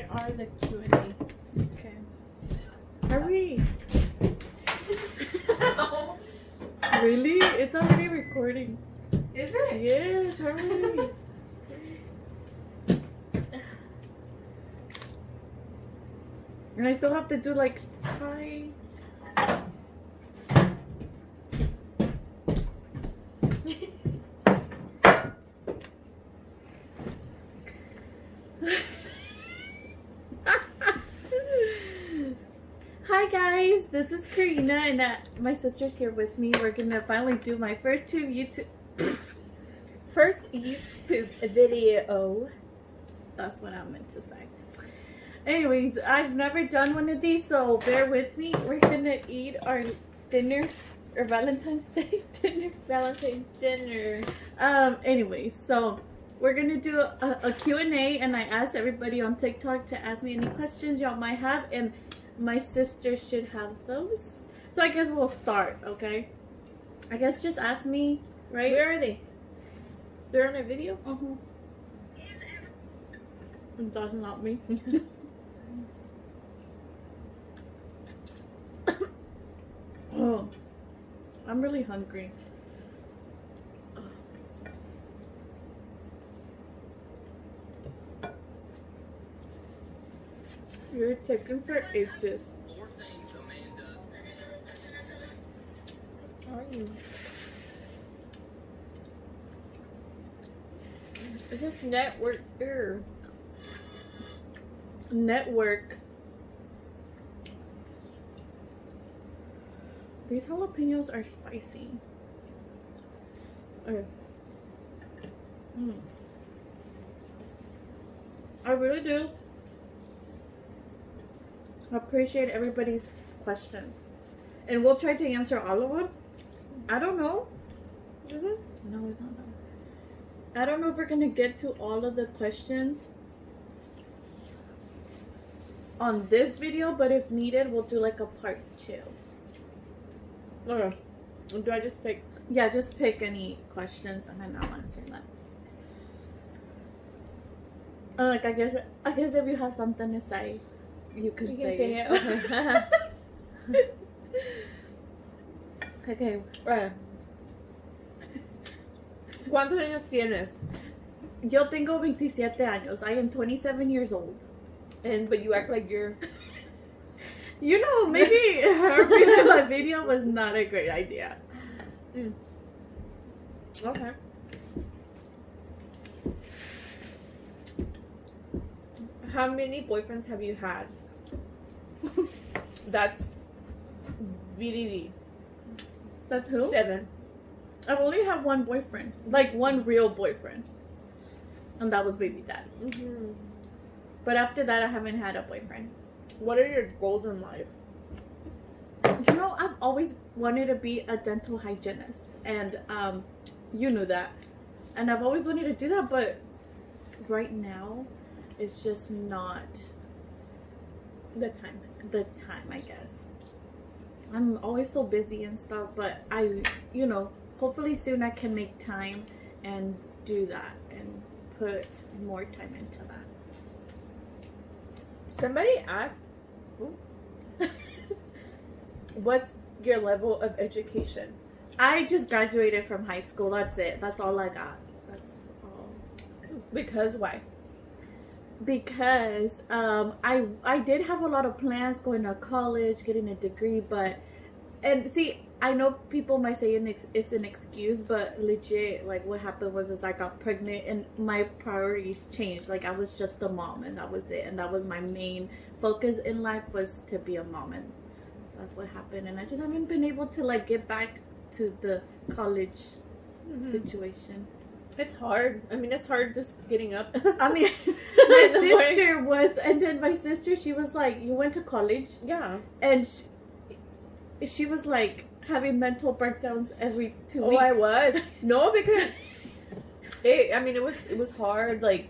Where are the Q&A? Okay. Hurry. Really? It's already recording. Is it? Yes, hurry. And I still have to do like, hi. Hi guys, this is Karina and my sister's here with me. We're gonna finally do my first YouTube video. That's what I meant to say. Anyways, I've never done one of these, so bear with me. We're gonna eat our dinner, or Valentine's Day dinner. Valentine's dinner. Anyways, so we're gonna do a Q&A, and I asked everybody on TikTok to ask me any questions y'all might have, and my sister should have those. So I guess we'll start, okay? I guess just ask me, right? Where are they? They're on a video? That's not me. Oh, I'm really hungry. You're taking for ages. How are you? Is this network? Network. These jalapenos are spicy. Okay. I really do appreciate everybody's questions, and we'll try to answer all of them. I don't know. Is it? No, it's not that. I don't know if we're gonna get to all of the questions on this video, but if needed, we'll do like a part 2. Okay. Do I just pick? Yeah, just pick any questions and then I'll answer them. Like I guess if you have something to say, you can say it. Okay. Okay. ¿Cuántos años tienes? Yo tengo 27 años. I am 27 years old. But you act like you're... You know, maybe her being in my video was not a great idea. Okay. How many boyfriends have you had? That's BDD. That's who? 7. I've only had one boyfriend. Like, one real boyfriend. And that was baby dad. But after that, I haven't had a boyfriend. What are your goals in life? You know, I've always wanted to be a dental hygienist. And, you knew that. And I've always wanted to do that, but right now, it's just not The time. the time, I guess. I'm always so busy and stuff, but you know, hopefully soon I can make time and do that and put more time into that. Somebody asked, what's your level of education? I just graduated from high school. That's it. That's all I got. That's all. Because why? Because I did have a lot of plans going to college, getting a degree, and see, I know people might say it's an excuse, but legit, like, what happened was I got pregnant and my priorities changed. Like, I was just a mom and that was it, and that was my main focus in life, was to be a mom, and that's what happened. And I just haven't been able to like get back to the college situation. It's hard. I mean, it's hard just getting up. I mean, my sister was, and then my sister, she was like, you went to college? Yeah. And she was like having mental breakdowns every 2 weeks. Oh, I was. No, because it was hard. Like,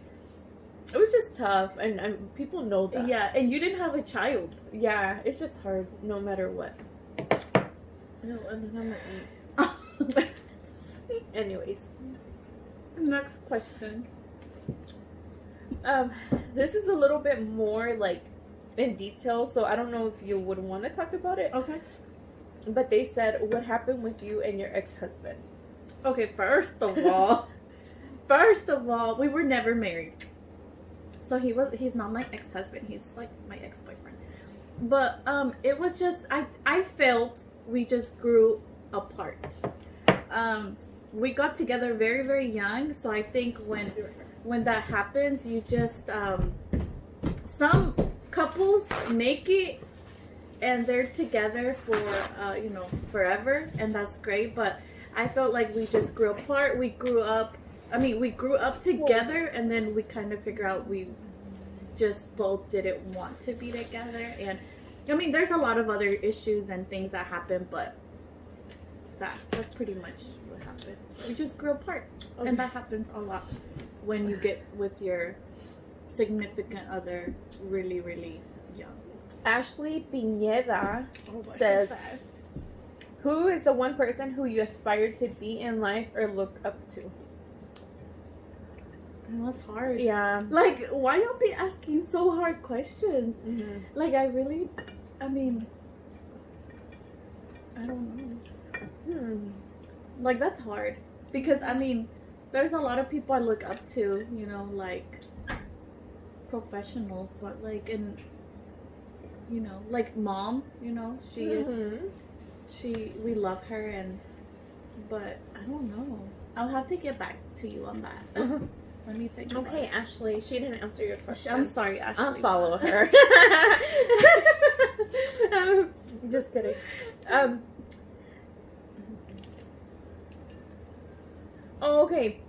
it was just tough, and people know that. Yeah, and you didn't have a child. Yeah, it's just hard no matter what. No, and then I'm like, Anyways. Next question. This is a little bit more like in detail, so I don't know if you would want to talk about it. Okay. But they said, what happened with you and your ex-husband? Okay, first of all, we were never married. So he's not my ex-husband. He's like my ex-boyfriend. But it was just I felt we just grew apart. We got together very, very young, so I think when that happens, you just some couples make it and they're together for forever, and that's great, but I felt like we just grew apart. We grew up together, and then we kind of figure out we just both didn't want to be together. And I mean, there's a lot of other issues and things that happen, but that's pretty much what happened. We just grew apart. Okay. And that happens a lot when you get with your significant other really, really young. Ashley Pineda says, who is the one person who you aspire to be in life or look up to? That's hard. Yeah. Like, why y'all be asking so hard questions? Mm-hmm. Like, I mean, I don't know. Like, that's hard. Because, I mean, there's a lot of people I look up to, you know, like, professionals, but, like, and, you know, like, mom, you know, we love her, but I don't know. I'll have to get back to you on that. Let me think. Okay, Ashley, she didn't answer your question. I'm sorry, Ashley. I'll follow her. Just kidding. Okay.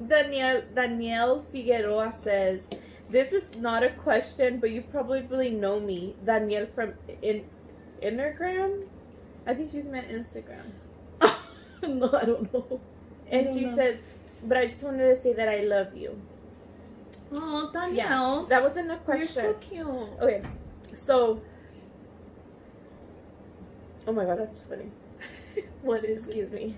Danielle Figueroa says, this is not a question, but you probably know me. Danielle from Instagram? I think she's meant Instagram. No, I don't know. And she says, but I just wanted to say that I love you. Oh, Danielle. Yeah, that wasn't a question. You're so cute. Okay, so... Oh my god, that's funny. What is Excuse me.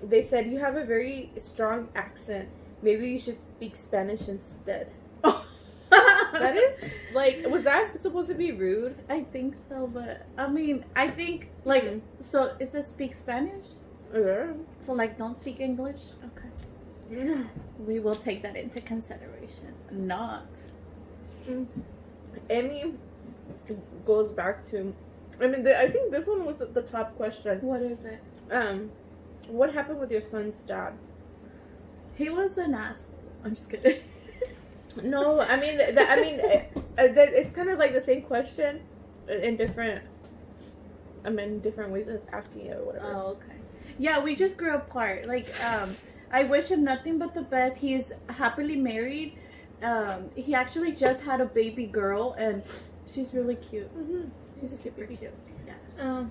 They said, you have a very strong accent. Maybe you should speak Spanish instead. That is, like, was that supposed to be rude? I think so, but, I mean, I think, like, so, is it speak Spanish? Yeah. So, like, don't speak English? Okay. We will take that into consideration. Not. Emmy goes back to, I mean, I think this one was the top question. What is it? What happened with your son's dad? He was an asshole. I'm just kidding. No, I mean, it's kind of like the same question in different ways of asking it or whatever. Oh, okay. Yeah, we just grew apart. Like, I wish him nothing but the best. He's happily married. He actually just had a baby girl, and she's really cute. Mm-hmm. She's super cute. Yeah.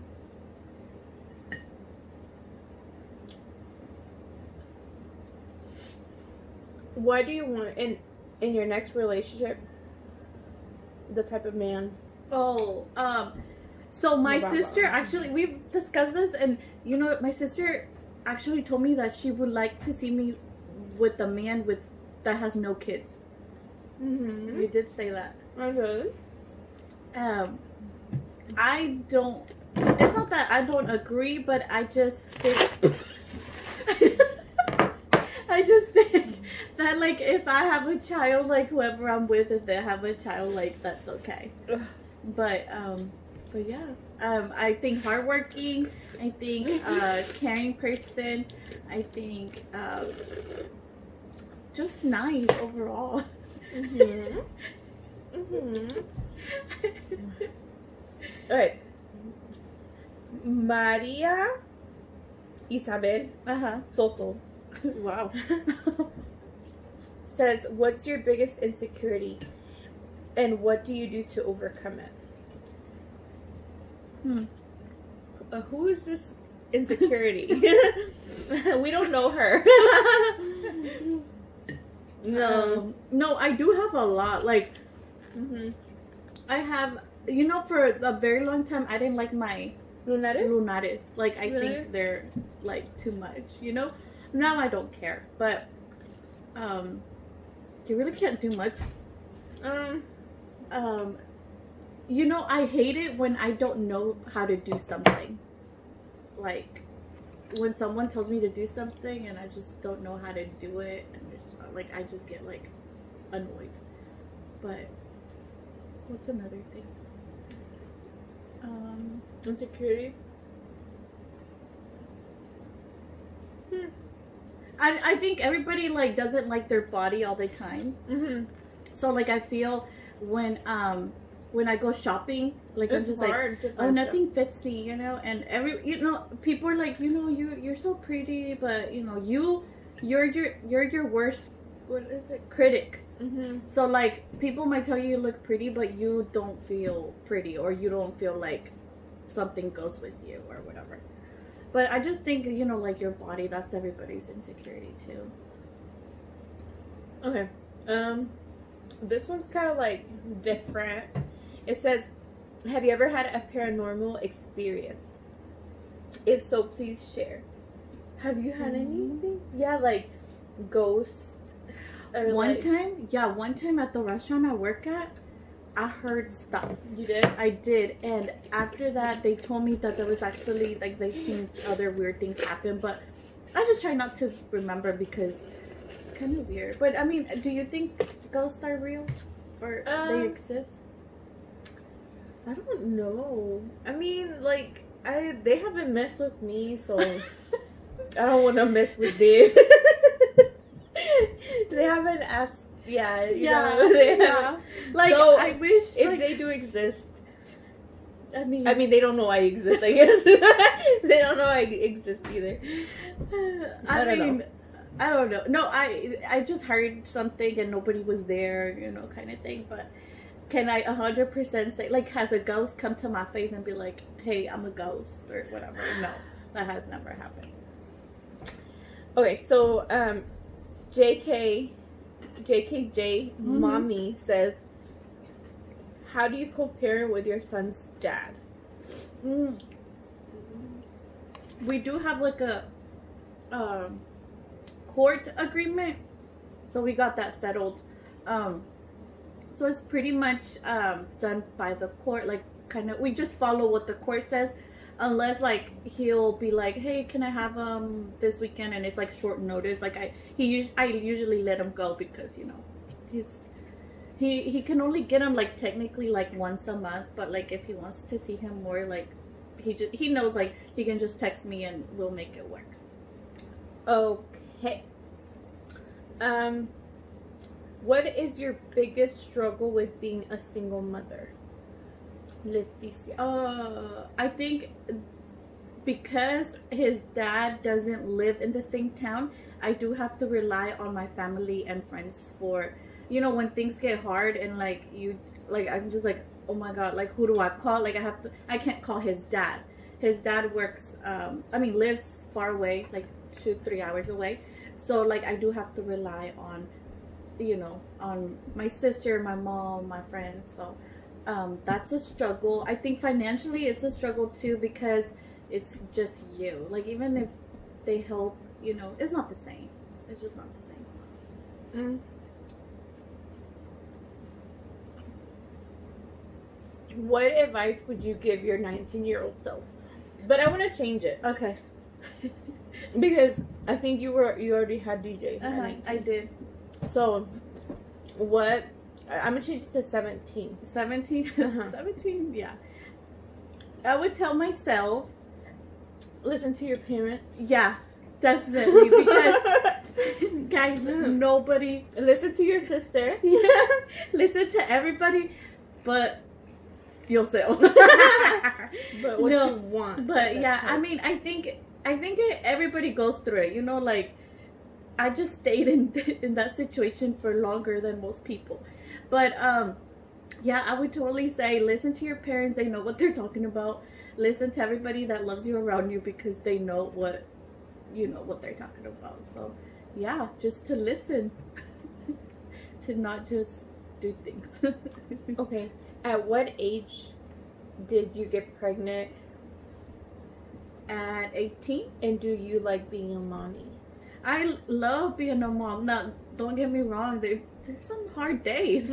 What do you want in your next relationship? The type of man. Oh, so my sister, actually, we've discussed this, and you know, my sister actually told me that she would like to see me with a man that has no kids. Mm-hmm. You did say that. I did. I don't. It's not that I don't agree, but I just think. I just think that, like, if I have a child, like, whoever I'm with, if they have a child, like, that's okay. But yeah, I think hardworking, I think caring person, I think just nice overall. Mm-hmm. Mm-hmm. All right. Maria Isabel Soto. Wow. Says, what's your biggest insecurity and what do you do to overcome it? Who is this insecurity? We don't know her. No, I do have a lot. Like, I have, you know, for a very long time, I didn't like my lunares. Like, I think they're, like, too much, you know? Now I don't care. But, you really can't do much. Um, You know, I hate it when I don't know how to do something. Like, when someone tells me to do something and I just don't know how to do it, and it's like, I just get, like, annoyed. But, what's another thing? Insecurity. I think everybody, like, doesn't like their body all the time. Mm-hmm. So, like, I feel when I go shopping, like, I'm just like, oh, nothing fits me, you know. And people are like, you know, you're so pretty, but you know, you're your worst, what is it, critic. Mm-hmm. So, like, people might tell you look pretty, but you don't feel pretty, or you don't feel like something goes with you, or whatever. But I just think, you know, like, your body, that's everybody's insecurity too. Okay. This one's kind of like different. It says, have you ever had a paranormal experience? If so, please share. Have you had anything? Yeah, like ghosts. Or one time at the restaurant I work at, I heard stuff. You did? I did. And after that, they told me that there was actually, like, they've seen other weird things happen. But I just try not to remember because it's kind of weird. But, I mean, do you think ghosts are real? Or they exist? I don't know. I mean, like, they haven't messed with me, so I don't want to mess with them. They haven't asked. Yeah, you know, yeah. Like, so I wish if like, they do exist. I mean, they don't know I exist. I guess they don't know I exist either. I don't know. I don't know. No, I just heard something and nobody was there, you know, kind of thing. But can I 100% say, like, has a ghost come to my face and be like, "Hey, I'm a ghost" or whatever? No, that has never happened. Okay, so JKJ mommy says, how do you co-parent with your son's dad? We do have like a court agreement, so we got that settled. So it's pretty much done by the court. Like, kind of, we just follow what the court says, unless like he'll be like, hey, can I have this weekend, and it's like short notice. Like I usually let him go because, you know, he can only get him like technically like once a month, but like if he wants to see him more, like he knows like he can just text me and we'll make it work. Okay. What is your biggest struggle with being a single mother? Leticia. I think because his dad doesn't live in the same town, I do have to rely on my family and friends for, you know, when things get hard and like I'm just like, oh my god, like who do I call? Like I can't call his dad. His dad works, lives far away, like 2-3 hours away. So like I do have to rely on, you know, on my sister, my mom, my friends. So that's a struggle. I think financially it's a struggle too, because it's just you. Like even if they help, you know, it's not the same. It's just not the same. What advice would you give your 19-year-old self? But I want to change it. Okay. Because I think you already had DJ. I did. So, what? I'm gonna change it to 17. 17? 17, yeah. I would tell myself, listen to your parents. Yeah, definitely. Because, guys, nobody. Listen to your sister. Yeah. Listen to everybody, but yourself. But what you want. But yeah, I mean, I think everybody goes through it. You know, like, I just stayed in that situation for longer than most people. But yeah, I would totally say listen to your parents. They know what they're talking about. Listen to everybody that loves you around you, because they know what they're talking about. So yeah, just to listen. To not just do things. Okay. At what age did you get pregnant? At 18. And do you like being a mommy? I love being a mom. Now, don't get me wrong, there's some hard days.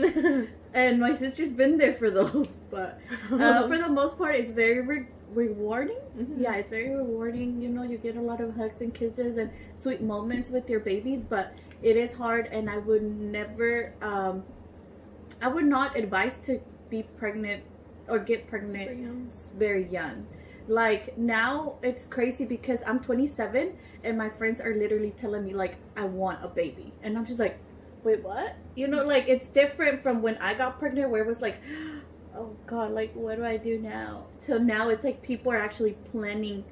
And my sister's been there for those. But for the most part, it's very rewarding. Mm-hmm. Yeah, it's very rewarding. You know, you get a lot of hugs and kisses and sweet moments with your babies. But it is hard, and I would never, I would not advise to be pregnant or get pregnant very young. Like, now it's crazy because I'm 27 and my friends are literally telling me, like, I want a baby. And I'm just like, wait, what? You know, like, it's different from when I got pregnant, where it was like, oh God, like, what do I do now? Till now, it's like people are actually planning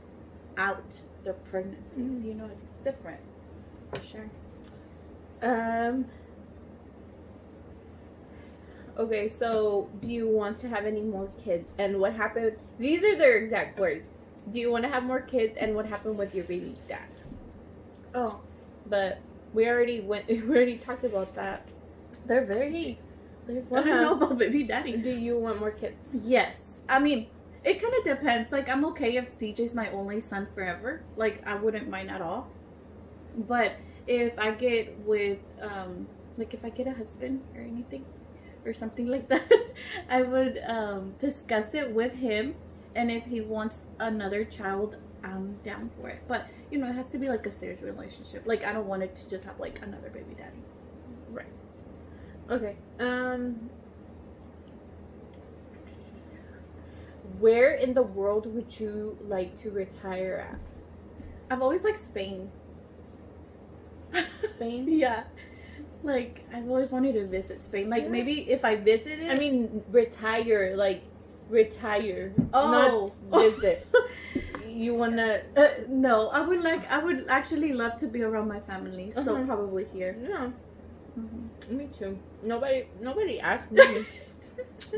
out their pregnancies. You know, it's different. For sure. Okay, so do you want to have any more kids? And what happened? These are their exact words. Do you want to have more kids? And what happened with your baby dad? Oh, but we already talked about that. They want to know about baby daddy. Do you want more kids? Yes. I mean, it kind of depends. Like, I'm okay if DJ's my only son forever. Like, I wouldn't mind at all. But if I get with, like, if I get a husband or anything, or something like that, I would discuss it with him, and if he wants another child, I'm down for it. But you know, it has to be like a serious relationship. Like, I don't want it to just have like another baby daddy. Right. Okay. Where in the world would you like to retire at? I've always liked Spain. Spain? Yeah. Like, I've always wanted to visit Spain. Like, maybe if I visited... I mean, retire. Oh. Not visit. You wanna... no, I would actually love to be around my family. So, probably here. Yeah. Me too. Nobody asked me.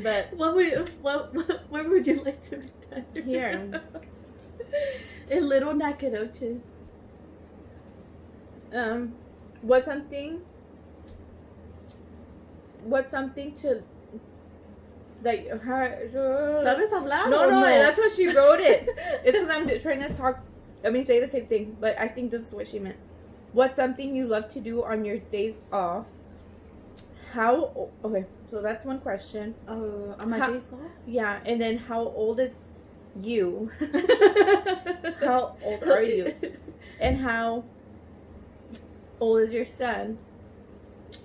But... Where would you like to retire? Here. In Little Nacogdoches. What's something to like ¿Sabes hablar? No, that's what she wrote it. It's because I'm trying to talk. I mean, say the same thing, but I think this is what she meant. What's something you love to do on your days off? Okay, so that's one question. On my days off? Yeah, and then how old is you? How old are you? And how old is your son?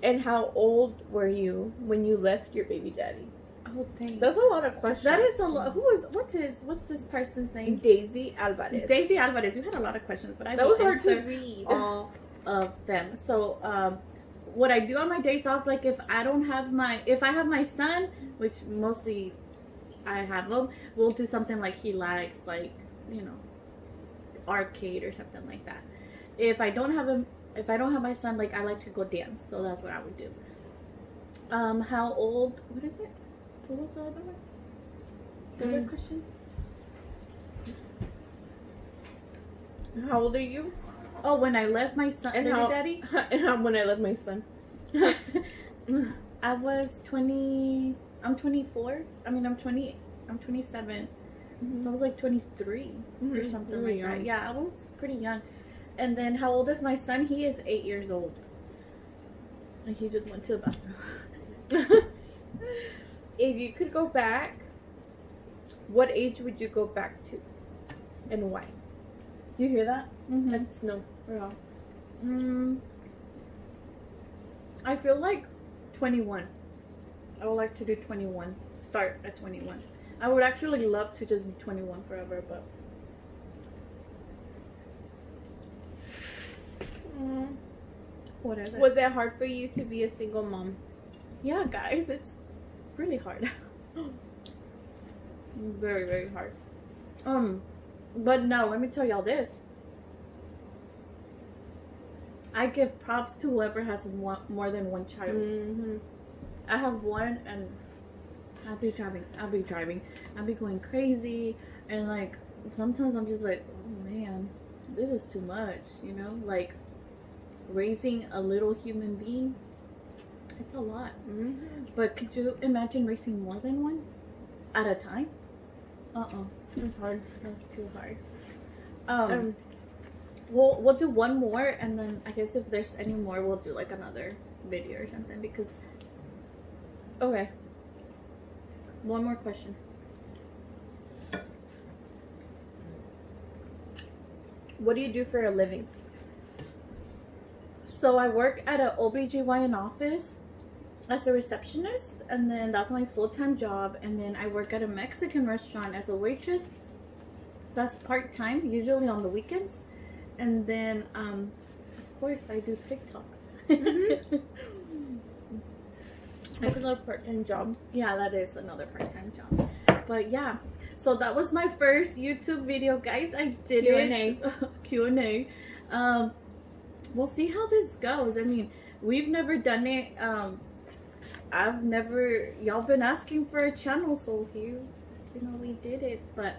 And how old were you when you left your baby daddy? Oh, dang. That's a lot of questions. That is a lot. What's this person's name? Daisy Alvarez. Daisy Alvarez. You had a lot of questions, but that was hard to read. All of them. So, what I do on my days off, like if I have my son, which mostly I have him, we'll do something like he likes, like, you know, arcade or something like that. If I don't have my son, like, I like to go dance, so that's what I would do. How old? What is it? What was the other one? The other question? How old are you? Oh, when I left my son, and daddy. And when I left my son. I was 20. I'm 24. I mean, I'm 20. I'm 27. So I was like 23 or something like that. Yeah, I was pretty young. And then how old is my son? He is 8 years old. And he just went to the bathroom. If you could go back, what age would you go back to? And why? You hear that? That's no. Yeah. I feel like 21. I would like to do 21. Start at 21. I would actually love to just be 21 forever, but... What is it? Was it hard for you to be a single mom? Yeah, guys, it's really hard. Very, very hard. But no, let me tell y'all this. I give props to whoever has more than one child. I have one, and I'll be driving. I'll be going crazy, and like sometimes I'm just like, oh man, this is too much, you know? Like, raising a little human being, it's a lot. But could you imagine raising more than one at a time? It's hard. That's too hard. we'll do one more, and then I guess if there's any more, we'll do like another video or something. Because okay, one more question. What do you do for a living? So I work at an OBGYN office as a receptionist, and then that's my full-time job. And then I work at a Mexican restaurant as a waitress. That's part-time, usually on the weekends. And then of course I do TikToks. That's another part-time job. Yeah, that is another part-time job. But yeah, so that was my first YouTube video, guys. I did Q&A. Q&A. We'll see how this goes. I mean, we've never done it. I've never, y'all been asking for a channel, so here, you know, we did it. But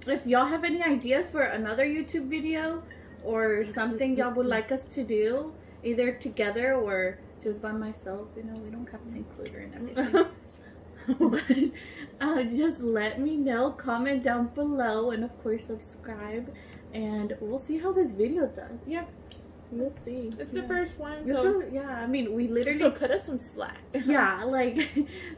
if y'all have any ideas for another YouTube video or something y'all would like us to do, either together or just by myself, you know, we don't have to include her in everything. But just let me know, comment down below, and of course subscribe, and we'll see how this video does. Yeah, we'll see. It's the first one, so yeah, I mean, we literally, so cut us some slack. Yeah, like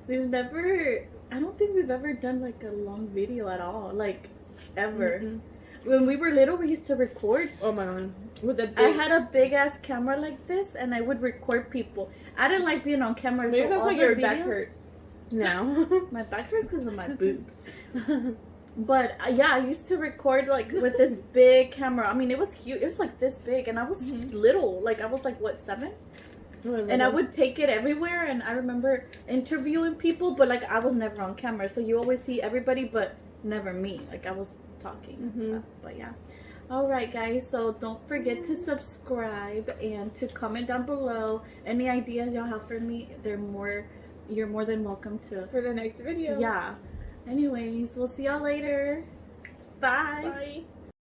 we've never, I don't think we've ever done like a long video at all, like ever. When we were little, we used to record. Oh my god, with a big, I had a big ass camera like this, and I would record people. I didn't like being on camera. Maybe so that's all why the your videos, back hurts now. My back hurts because of my boobs. But yeah, I used to record like with this big camera. I mean, it was huge. It was like this big, and I was little. Like I was like what, 7? And I would take it everywhere. And I remember interviewing people, but like I was never on camera. So you always see everybody, but never me. Like I was talking and stuff. But yeah. All right, guys. So don't forget to subscribe and to comment down below any ideas y'all have for me. You're more than welcome to for the next video. Yeah. Anyways, we'll see y'all later. Bye. Bye.